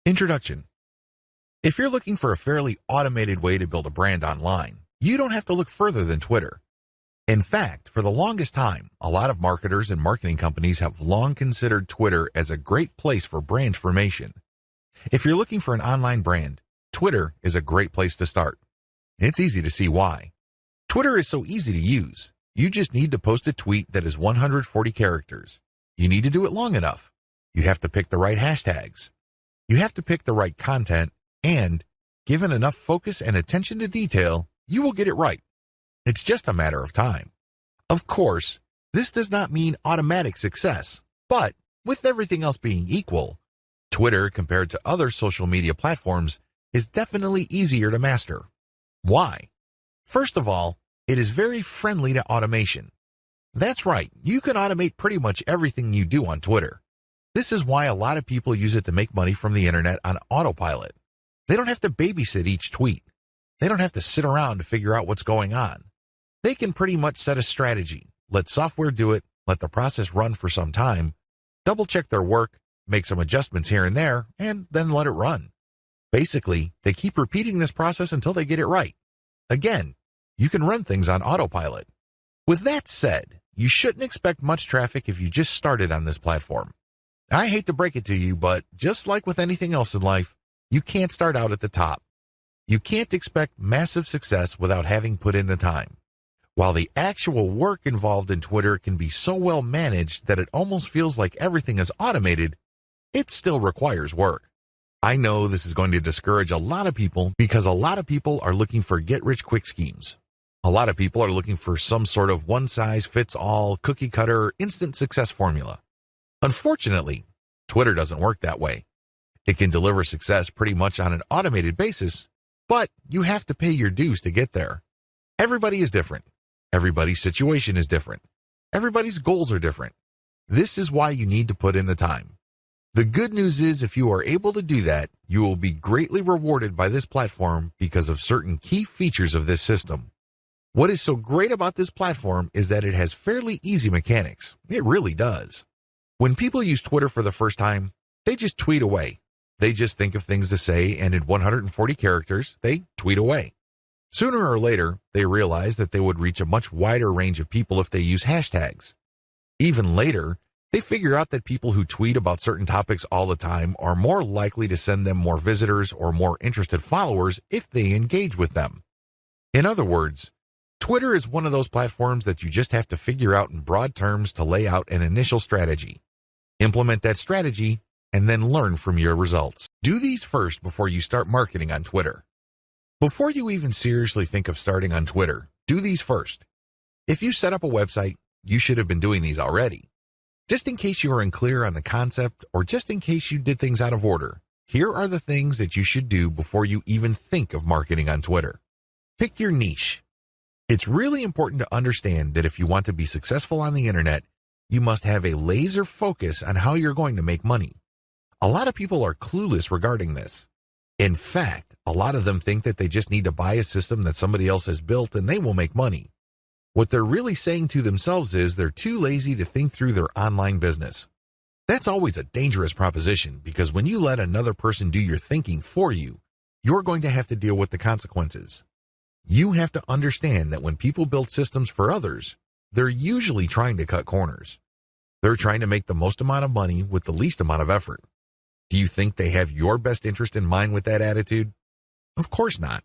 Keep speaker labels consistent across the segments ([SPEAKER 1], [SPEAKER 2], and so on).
[SPEAKER 1] Introduction. If you're looking for a fairly automated way to build a brand online, you don't have to look further than Twitter. In fact, for the longest time, a lot of marketers and marketing companies have long considered Twitter as a great place for brand formation. If you're looking for an online brand, Twitter is a great place to start. It's easy to see why. Twitter is so easy to use. You just need to post a tweet that is 140 characters. You need to do it long enough. You have to pick the right hashtags. You have to pick the right content, and given enough focus and attention to detail, you will get it right. It's just a matter of time. Of course, this does not mean automatic success, but with everything else being equal, Twitter compared to other social media platforms is definitely easier to master. Why? First of all, it is very friendly to automation. That's right, you can automate pretty much everything you do on Twitter. This is why a lot of people use it to make money from the internet on autopilot. They don't have to babysit each tweet. They don't have to sit around to figure out what's going on. They can pretty much set a strategy, let software do it, let the process run for some time, double-check their work, make some adjustments here and there, and then let it run. Basically, they keep repeating this process until they get it right. Again, you can run things on autopilot. With that said, you shouldn't expect much traffic if you just started on this platform. I hate to break it to you, but just like with anything else in life, you can't start out at the top. You can't expect massive success without having put in the time. While the actual work involved in Twitter can be so well managed that it almost feels like everything is automated, it still requires work. I know this is going to discourage a lot of people because a lot of people are looking for get-rich-quick schemes. A lot of people are looking for some sort of one-size-fits-all, cookie-cutter, instant success formula. Unfortunately, Twitter doesn't work that way. It can deliver success pretty much on an automated basis, but you have to pay your dues to get there. Everybody is different. Everybody's situation is different. Everybody's goals are different. This is why you need to put in the time. The good news is if you are able to do that, you will be greatly rewarded by this platform because of certain key features of this system. What is so great about this platform is that it has fairly easy mechanics. It really does. When people use Twitter for the first time, they just tweet away. They just think of things to say, and in 140 characters, they tweet away. Sooner or later, they realize that they would reach a much wider range of people if they use hashtags. Even later, they figure out that people who tweet about certain topics all the time are more likely to send them more visitors or more interested followers if they engage with them. In other words, Twitter is one of those platforms that you just have to figure out in broad terms to lay out an initial strategy. Implement that strategy, and then learn from your results. Do these first before you start marketing on Twitter. Before you even seriously think of starting on Twitter, do these first. If you set up a website, you should have been doing these already. Just in case you are unclear on the concept or just in case you did things out of order, here are the things that you should do before you even think of marketing on Twitter. Pick your niche. It's really important to understand that if you want to be successful on the internet, you must have a laser focus on how you're going to make money. A lot of people are clueless regarding this. In fact, a lot of them think that they just need to buy a system that somebody else has built and they will make money. What they're really saying to themselves is they're too lazy to think through their online business. That's always a dangerous proposition because when you let another person do your thinking for you, you're going to have to deal with the consequences. You have to understand that when people build systems for others, they're usually trying to cut corners. They're trying to make the most amount of money with the least amount of effort. Do you think they have your best interest in mind with that attitude? Of course not.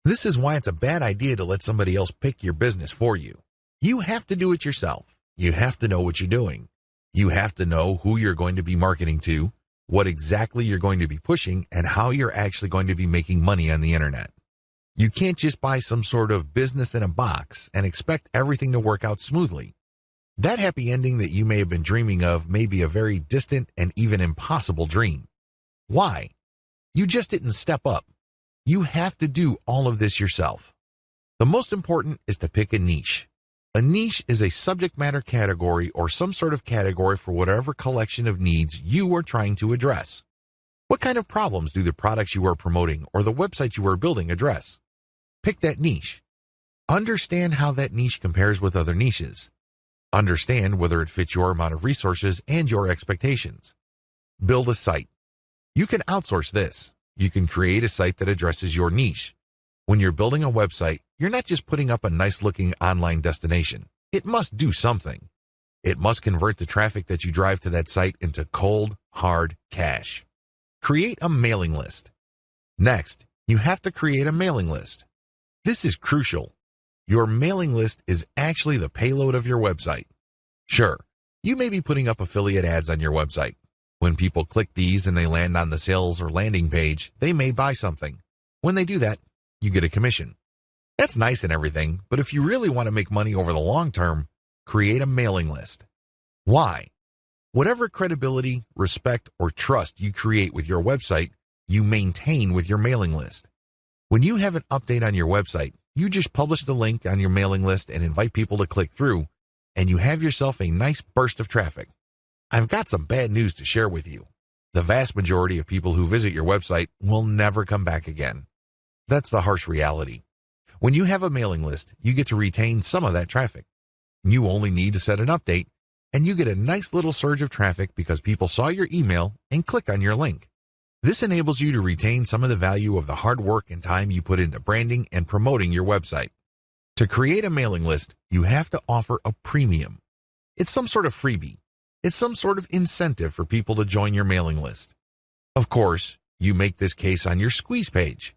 [SPEAKER 1] This is why it's a bad idea to let somebody else pick your business for you. You have to do it yourself. You have to know what you're doing. You have to know who you're going to be marketing to, what exactly you're going to be pushing, and how you're actually going to be making money on the internet. You can't just buy some sort of business in a box and expect everything to work out smoothly. That happy ending that you may have been dreaming of may be a very distant and even impossible dream. Why? You just didn't step up. You have to do all of this yourself. The most important is to pick a niche. A niche is a subject matter category or some sort of category for whatever collection of needs you are trying to address. What kind of problems do the products you are promoting or the website you are building address? Pick that niche. Understand how that niche compares with other niches. Understand whether it fits your amount of resources and your expectations. Build a site. You can outsource this. You can create a site that addresses your niche. When you're building a website, you're not just putting up a nice-looking online destination. It must do something. It must convert the traffic that you drive to that site into cold, hard cash. Create a mailing list. Next, you have to create a mailing list. This is crucial. Your mailing list is actually the payload of your website. Sure, you may be putting up affiliate ads on your website. When people click these and they land on the sales or landing page, they may buy something. When they do that, you get a commission. That's nice and everything, but if you really want to make money over the long term, create a mailing list. Why? Whatever credibility, respect, or trust you create with your website, you maintain with your mailing list. When you have an update on your website, you just publish the link on your mailing list and invite people to click through, and you have yourself a nice burst of traffic. I've got some bad news to share with you. The vast majority of people who visit your website will never come back again. That's the harsh reality. When you have a mailing list, you get to retain some of that traffic. You only need to set an update, and you get a nice little surge of traffic because people saw your email and click on your link. This enables you to retain some of the value of the hard work and time you put into branding and promoting your website. To create a mailing list, you have to offer a premium. It's some sort of freebie. It's some sort of incentive for people to join your mailing list. Of course, you make this case on your squeeze page.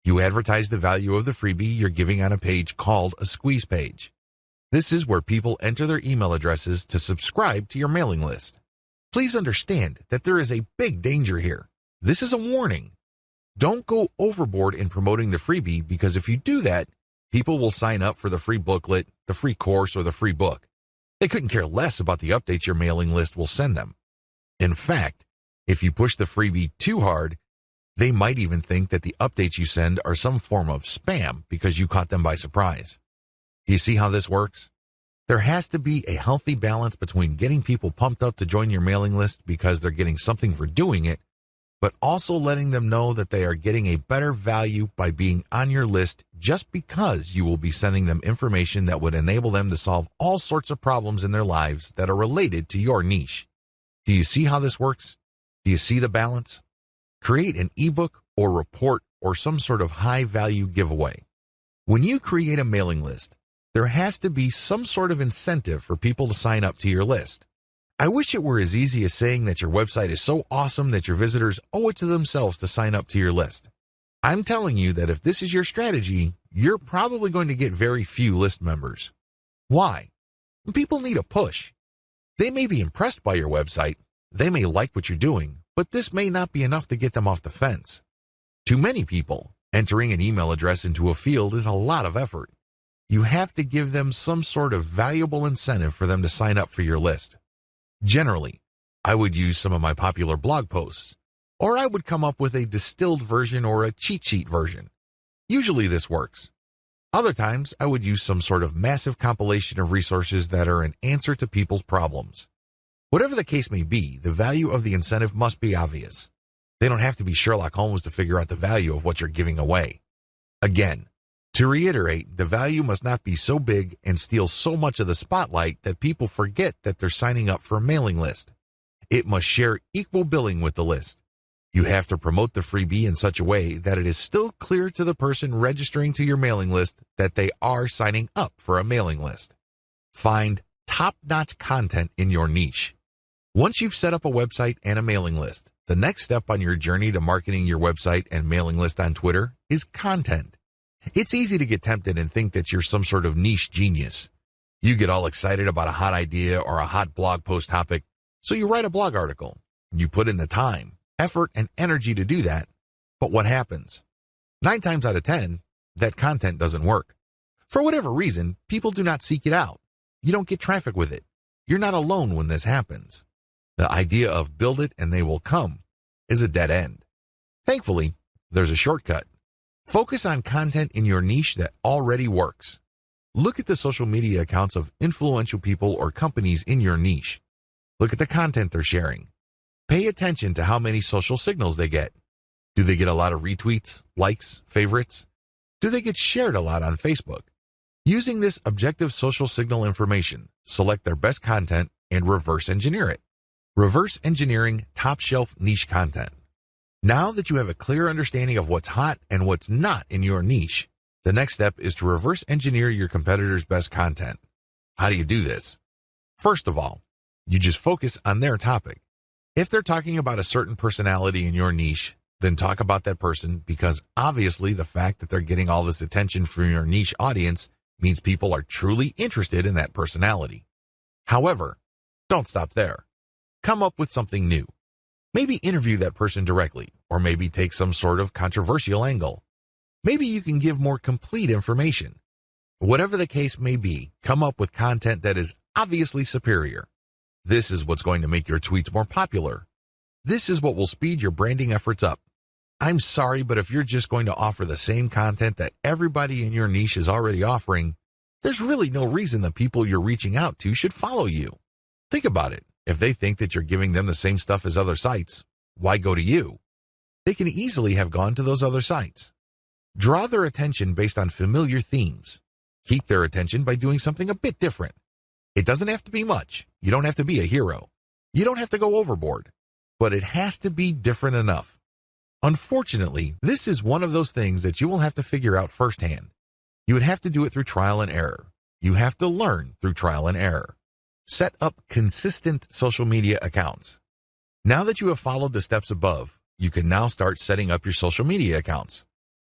[SPEAKER 1] You advertise the value of the freebie you're giving on a page called a squeeze page. This is where people enter their email addresses to subscribe to your mailing list. Please understand that there is a big danger here. This is a warning. Don't go overboard in promoting the freebie because if you do that, people will sign up for the free booklet, the free course, or the free book. They couldn't care less about the updates your mailing list will send them. In fact, if you push the freebie too hard, they might even think that the updates you send are some form of spam because you caught them by surprise. Do you see how this works? There has to be a healthy balance between getting people pumped up to join your mailing list because they're getting something for doing it, but also letting them know that they are getting a better value by being on your list just because you will be sending them information that would enable them to solve all sorts of problems in their lives that are related to your niche. Do you see how this works? Do you see the balance? Create an ebook or report or some sort of high-value giveaway. When you create a mailing list, there has to be some sort of incentive for people to sign up to your list. I wish it were as easy as saying that your website is so awesome that your visitors owe it to themselves to sign up to your list. I'm telling you that if this is your strategy, you're probably going to get very few list members. Why? People need a push. They may be impressed by your website, they may like what you're doing, but this may not be enough to get them off the fence. To many people, entering an email address into a field is a lot of effort. You have to give them some sort of valuable incentive for them to sign up for your list. Generally, I would use some of my popular blog posts, or I would come up with a distilled version or a cheat sheet version. Usually this works. Other times, I would use some sort of massive compilation of resources that are an answer to people's problems. Whatever the case may be, the value of the incentive must be obvious. They don't have to be Sherlock Holmes to figure out the value of what you're giving away. Again, to reiterate, the value must not be so big and steal so much of the spotlight that people forget that they're signing up for a mailing list. It must share equal billing with the list. You have to promote the freebie in such a way that it is still clear to the person registering to your mailing list that they are signing up for a mailing list. Find top-notch content in your niche. Once you've set up a website and a mailing list, the next step on your journey to marketing your website and mailing list on Twitter is content. It's easy to get tempted and think that you're some sort of niche genius. You get all excited about a hot idea or a hot blog post topic, so you write a blog article. You put in the time, effort, and energy to do that, but what happens? 9 times out of 10, that content doesn't work. For whatever reason, people do not seek it out. You don't get traffic with it. You're not alone when this happens. The idea of build it and they will come is a dead end. Thankfully, there's a shortcut. Focus on content in your niche that already works. Look at the social media accounts of influential people or companies in your niche. Look at the content they're sharing. Pay attention to how many social signals they get. Do they get a lot of retweets, likes, favorites? Do they get shared a lot on Facebook? Using this objective social signal information, select their best content and reverse engineer it. Reverse engineering top-shelf niche content. Now that you have a clear understanding of what's hot and what's not in your niche, the next step is to reverse engineer your competitors' best content. How do you do this? First of all, you just focus on their topic. If they're talking about a certain personality in your niche, then talk about that person, because obviously the fact that they're getting all this attention from your niche audience means people are truly interested in that personality. However, don't stop there. Come up with something new. Maybe interview that person directly, or maybe take some sort of controversial angle. Maybe you can give more complete information. Whatever the case may be, come up with content that is obviously superior. This is what's going to make your tweets more popular. This is what will speed your branding efforts up. I'm sorry, but if you're just going to offer the same content that everybody in your niche is already offering, there's really no reason the people you're reaching out to should follow you. Think about it. If they think that you're giving them the same stuff as other sites, why go to you? They can easily have gone to those other sites. Draw their attention based on familiar themes. Keep their attention by doing something a bit different. It doesn't have to be much. You don't have to be a hero. You don't have to go overboard. But it has to be different enough. Unfortunately, this is one of those things that you will have to figure out firsthand. You would have to do it through trial and error. You have to learn through trial and error. Set up consistent social media accounts. Now that you have followed the steps above, you can now start setting up your social media accounts.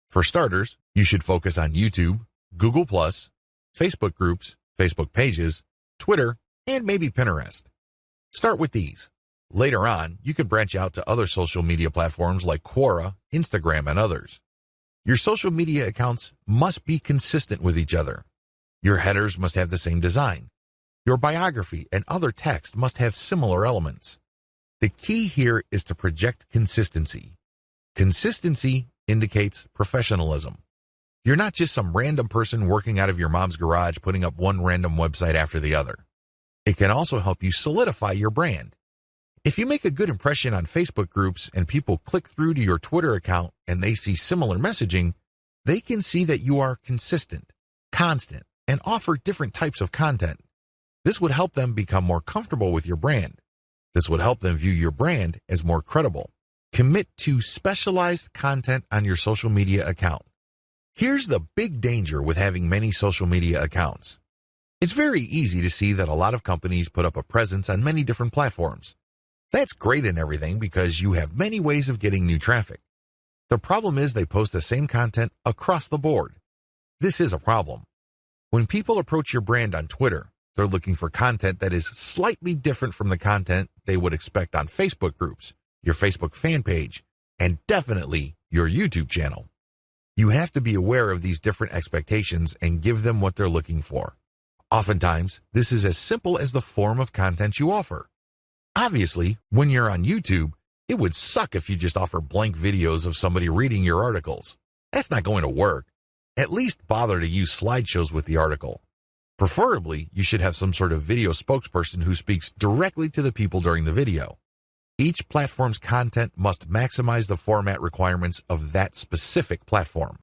[SPEAKER 1] For starters, you should focus on YouTube, Google+, Facebook groups, Facebook pages, Twitter, and maybe Pinterest. Start with these. Later on, you can branch out to other social media platforms like Quora, Instagram, and others. Your social media accounts must be consistent with each other. Your headers must have the same design. Your biography and other text must have similar elements. The key here is to project consistency. Consistency indicates professionalism. You're not just some random person working out of your mom's garage putting up one random website after the other. It can also help you solidify your brand. If you make a good impression on Facebook groups and people click through to your Twitter account and they see similar messaging, they can see that you are consistent, constant, and offer different types of content. This would help them become more comfortable with your brand. This would help them view your brand as more credible. Commit to specialized content on your social media account. Here's the big danger with having many social media accounts. It's very easy to see that a lot of companies put up a presence on many different platforms. That's great and everything because you have many ways of getting new traffic. The problem is they post the same content across the board. This is a problem. When people approach your brand on Twitter, they're looking for content that is slightly different from the content they would expect on Facebook groups, your Facebook fan page, and definitely your YouTube channel. You have to be aware of these different expectations and give them what they're looking for. Oftentimes, this is as simple as the form of content you offer. Obviously, when you're on YouTube, it would suck if you just offer blank videos of somebody reading your articles. That's not going to work. At least bother to use slideshows with the article. Preferably, you should have some sort of video spokesperson who speaks directly to the people during the video. Each platform's content must maximize the format requirements of that specific platform.